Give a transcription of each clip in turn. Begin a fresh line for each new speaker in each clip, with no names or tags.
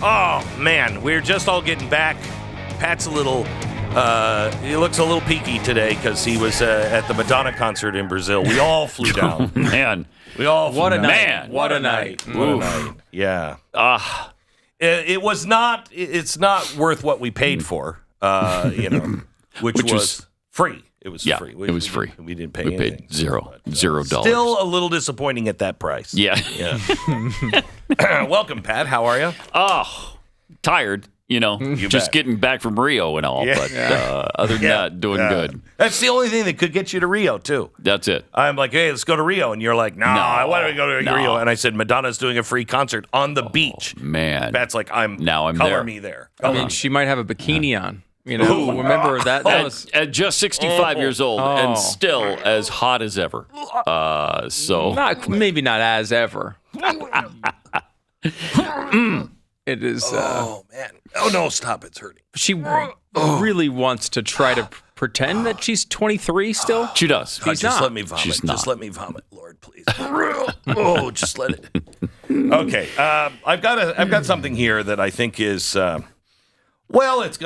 Oh, man, we're just all getting back. Pat's a little, he looks a little peaky today because he was at the Madonna concert in Brazil. We all flew down.
Man.
We all flew
What a
down.
night.
Man, what a night. What a night. Yeah. It was not, it's not worth what we paid for, which was free. It was free.
It was free.
We didn't pay
anything. We paid $0.
Still a little disappointing at that price.
Yeah.
Welcome, Pat. How are you?
Oh, tired, just getting back from Rio and all. Yeah. But other than that, doing good.
That's the only thing that could get you to Rio, too.
That's it.
I'm like, hey, let's go to Rio. And you're like, no, why don't we go to Rio? And I said, Madonna's doing a free concert on the beach.
Man.
Pat's like,
I'm
color
there.
me there.
I mean, she might have a bikini on. Remember that? Was
at just 65 years old and still as hot as ever.
maybe not as ever. It is.
Oh man! Oh no! Stop! It's hurting.
She really wants to try to pretend that she's 23 still.
She does.
Just let me vomit. Just let me vomit, Lord, please. Just let it. Okay. I've got something here that I think is it's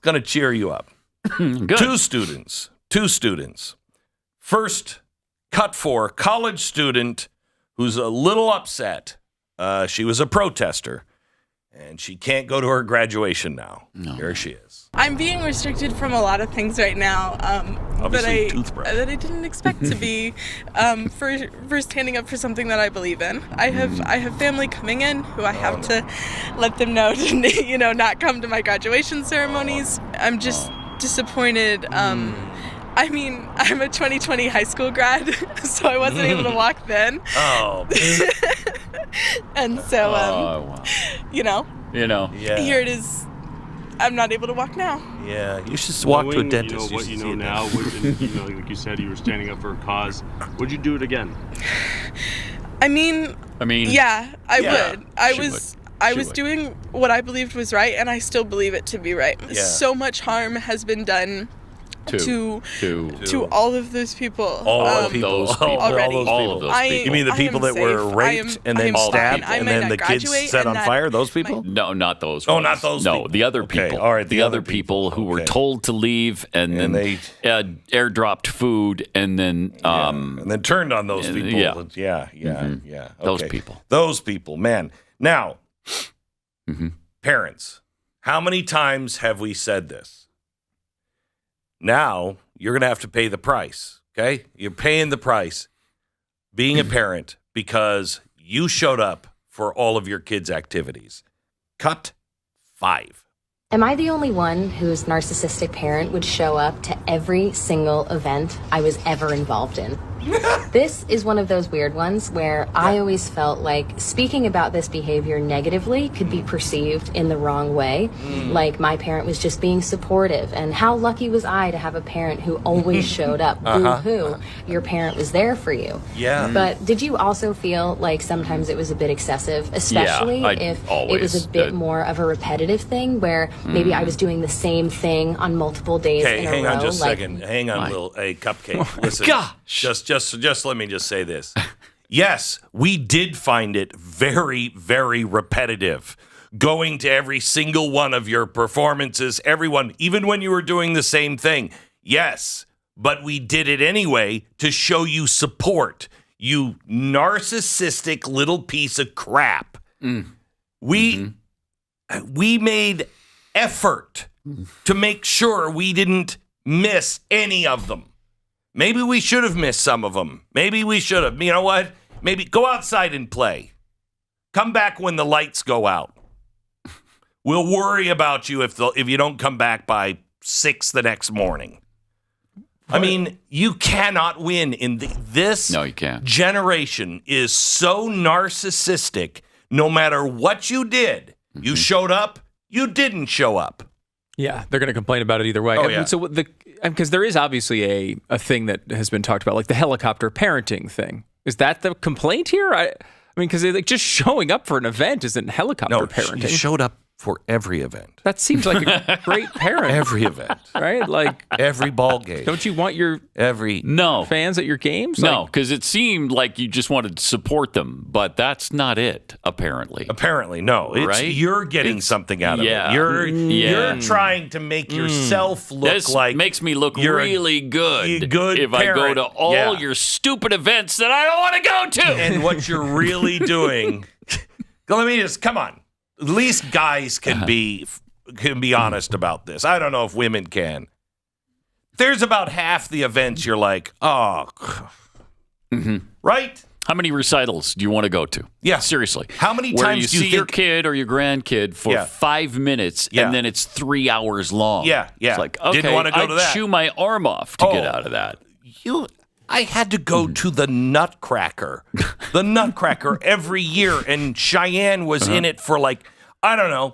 gonna cheer you up.
Good.
Two students. First, cut for college student who's a little upset. She was a protester, and she can't go to her graduation now. No. Here she is.
I'm being restricted from a lot of things right now that I didn't expect to be for standing up for something that I believe in. I have family coming in who I have to let them know to not come to my graduation ceremonies. I'm just disappointed. I mean, I'm a 2020 high school grad, so I wasn't able to walk then.
Oh.
And so,
Yeah.
here it is. I'm not able to walk now.
Yeah, you should walk to a dentist.
What you know now, like you said, you were standing up for a cause. Would you do it again?
I mean, yeah, I would. I was
would.
doing what I believed was right, and I still believe it to be right.
Yeah.
So much harm has been done to all of those people.
All of those people.
Already.
All of those people.
You mean the people that were raped and then stabbed and then the kids set on fire? Those people?
No, not those.
Oh, not those people.
No, the other people.
Okay, all right,
the other people who were told to leave and then
they
airdropped food and then
and then turned on those people. Yeah. Okay. Those people, man. Now, parents, how many times have we said this? Now, you're going to have to pay the price, okay? You're paying the price being a parent because you showed up for all of your kids' activities. Cut 5.
Am I the only one whose narcissistic parent would show up to every single event I was ever involved in? This is one of those weird ones where I always felt like speaking about this behavior negatively could be perceived in the wrong way. Like my parent was just being supportive, and how lucky was I to have a parent who always showed up. Boo-hoo, your parent was there for you.
Yeah.
But did you also feel like sometimes it was a bit excessive, especially if it was a bit more of a repetitive thing where maybe I was doing the same thing on multiple days in a row?
Hang on just a second. Hang on, Will. A cupcake. Listen.
Gosh.
Just let me just say this. Yes, we did find it very, very repetitive. Going to every single one of your performances, everyone, even when you were doing the same thing. Yes, but we did it anyway to show you support. You narcissistic little piece of crap. We made effort to make sure we didn't miss any of them. Maybe we should have missed some of them. Maybe we should have. You know what? Maybe go outside and play. Come back when the lights go out. We'll worry about you if you don't come back by 6 the next morning. I mean, you cannot win in this.
No, you can't.
Generation is so narcissistic. No matter what you did, you showed up, you didn't show up.
Yeah, they're going to complain about it either way.
Oh, yeah.
So because there is obviously a thing that has been talked about, like the helicopter parenting thing. Is that the complaint here? I mean, because just showing up for an event isn't helicopter parenting.
You showed up for every event.
That seems like a great parent.
Every event.
Right? Like,
every ball game.
don't you want your fans at your games?
No, because it seemed like you just wanted to support them, but that's not it, apparently.
Apparently, no. You're getting something out of it. You're trying to make yourself look
this
like
makes me look really good if
parent.
I go to all your stupid events that I don't want to go to.
And what you're really doing, come on. At least guys can be honest about this. I don't know if women can. There's about half the events you're like, right?
How many recitals do you want to go to?
Yeah.
Seriously.
How many
Where
times
you
do you
see your kid or your grandkid for 5 minutes and then it's 3 hours long?
Yeah.
It's like, okay,
didn't want to go to that.
I'd chew my arm off to get out of that.
I had to go to the Nutcracker. The Nutcracker every year, and Cheyenne was in it for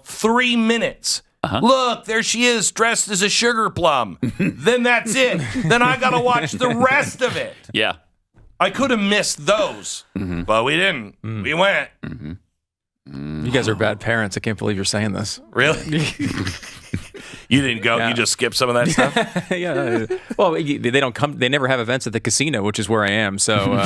3 minutes. Look, there she is, dressed as a sugar plum. Then that's it. Then I got to watch the rest of it.
Yeah.
I could have missed those, but we didn't. We went.
You guys are bad parents. I can't believe you're saying this.
Really? You didn't go?
Yeah.
You just skipped some of that stuff?
Yeah. Well, they don't come. They never have events at the casino, which is where I am. So,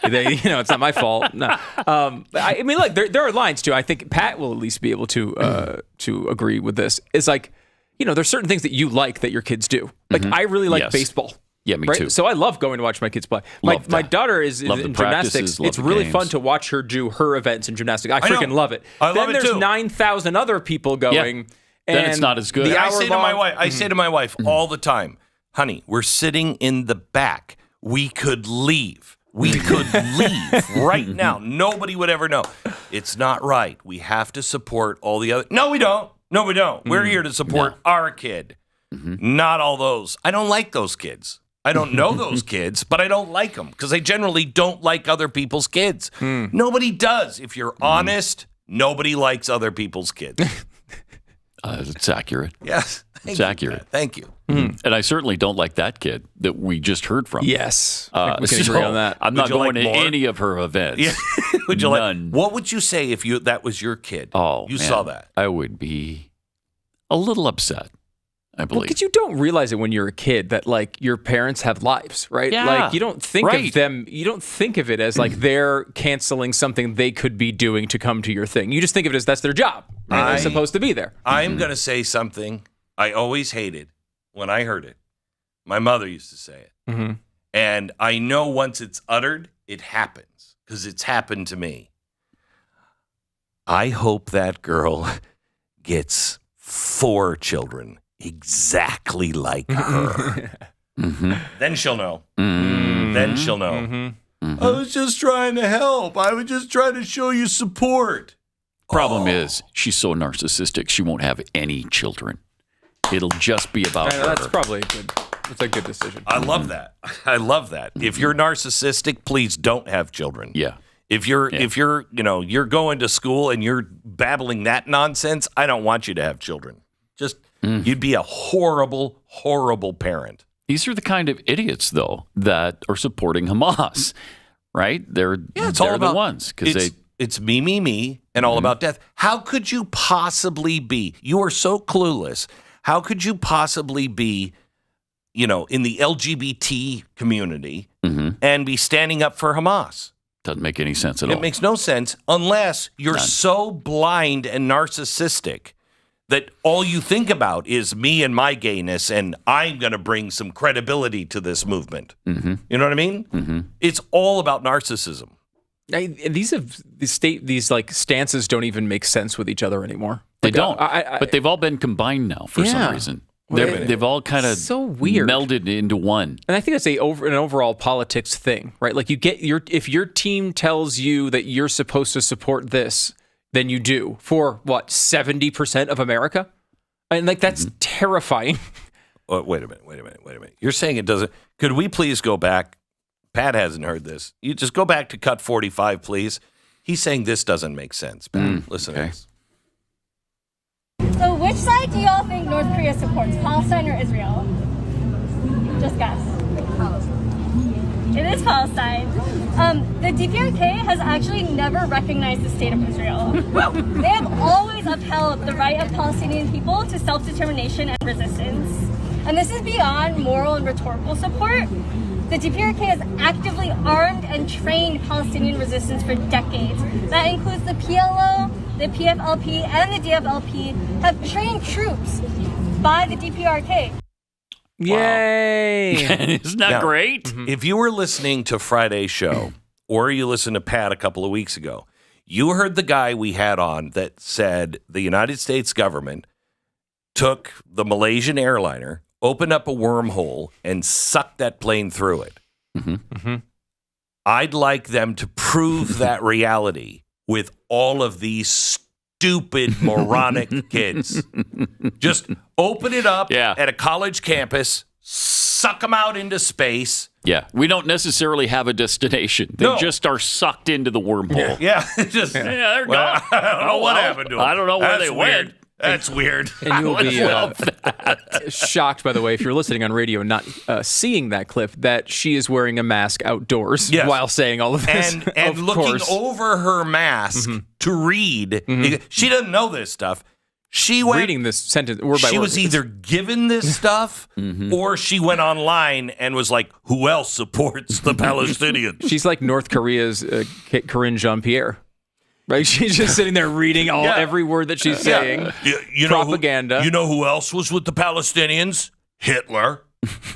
it's not my fault. No. I mean, look, there are lines too. I think Pat will at least be able to agree with this. It's like, there's certain things that you like that your kids do. Like I really like baseball.
Yeah, me too.
So I love going to watch my kids play. My daughter is in gymnastics. It's really fun to watch her do her events in gymnastics. I freaking love it.
I love it too.
Then there's 9,000 other people going.
Yeah. Then it's not as good.
I say to my wife all the time, honey, we're sitting in the back. We could leave. We could leave right now. Nobody would ever know. It's not right. We have to support all the other. No, we don't. We're here to support our kid, not all those. I don't like those kids. I don't know those kids, but I don't like them because they generally don't like other people's kids. Nobody does. If you're honest, nobody likes other people's kids.
It's accurate.
Yes.
It's accurate.
Thank you.
And I certainly don't like that kid that we just heard from.
Yes. We can agree on that.
I'm not going to any of her events.
Yeah. Would you
None.
What would you say if that was your kid?
Oh,
you saw that.
I would be a little upset, I believe.
Well, because you don't realize it when you're a kid that your parents have lives, right?
Yeah.
You don't think of them. You don't think of it as they're canceling something they could be doing to come to your thing. You just think of it as that's their job. Right? They're supposed to be there.
I'm going to say something I always hated when I heard it. My mother used to say it. And I know once it's uttered, it happens because it's happened to me. I hope that girl gets 4 children exactly like her. Then she'll know. Then she'll know. I was just trying to help. I was just trying to show you support.
Problem is, she's so narcissistic, she won't have any children. It'll just be about her.
That's probably a good decision.
I love that. I love that. If you're narcissistic, please don't have children.
Yeah.
If you're you're going to school and you're babbling that nonsense, I don't want you to have children. Just you'd be a horrible, horrible parent.
These are the kind of idiots, though, that are supporting Hamas, right? They're
all about
the ones because
it's me, and all about death. How could you possibly be? You are so clueless. How could you possibly be, in the LGBT community and be standing up for Hamas?
Doesn't make any sense at all.
It makes no sense unless you're so blind and narcissistic that all you think about is me and my gayness, and I'm going to bring some credibility to this movement. You know what I mean? It's all about narcissism.
These stances don't even make sense with each other anymore.
They don't. But they've all been combined now for some reason. They've all kind of
so weird
melded into one.
And I think that's an overall politics thing, right? Like if your team tells you that you're supposed to support this, then you do for 70% of America, and that's terrifying.
Wait a minute. You're saying it doesn't? Could we please go back? Pat hasn't heard this. You just go back to cut 45, please. He's saying this doesn't make sense. Pat, listen to this.
So which side do y'all think North Korea supports, Palestine or Israel? Just guess. Palestine. It is Palestine. The DPRK has actually never recognized the state of Israel. They have always upheld the right of Palestinian people to self-determination and resistance. And this is beyond moral and rhetorical support. The DPRK has actively armed and trained Palestinian resistance for decades. That includes the PLO, the PFLP, and the DFLP have trained troops by the DPRK.
Yay!
Isn't that great?
If you were listening to Friday's show, or you listened to Pat a couple of weeks ago, you heard the guy we had on that said the United States government took the Malaysian airliner, opened up a wormhole, and sucked that plane through it. I'd like them to prove that reality with all of these stupid, moronic kids. Just open it up at a college campus, suck them out into space.
Yeah, we don't necessarily have a destination. They just are sucked into the wormhole.
Yeah, just
they're
well,
gone.
I don't know what happened to them.
I don't know where
That's
they
weird.
went.
That's weird.
And you'll be shocked, by the way, if you're listening on radio, not seeing that clip, that she is wearing a mask outdoors while saying all of this.
And looking over her mask to read. She doesn't know this stuff. She went
reading this sentence word by word.
She was either given this stuff or she went online and was like, who else supports the Palestinians?
She's like North Korea's Corinne Jean-Pierre. Right? She's just sitting there reading every word that she's saying.
You
Propaganda.
You know who else was with the Palestinians? Hitler.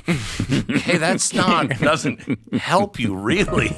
Hey, doesn't help you really.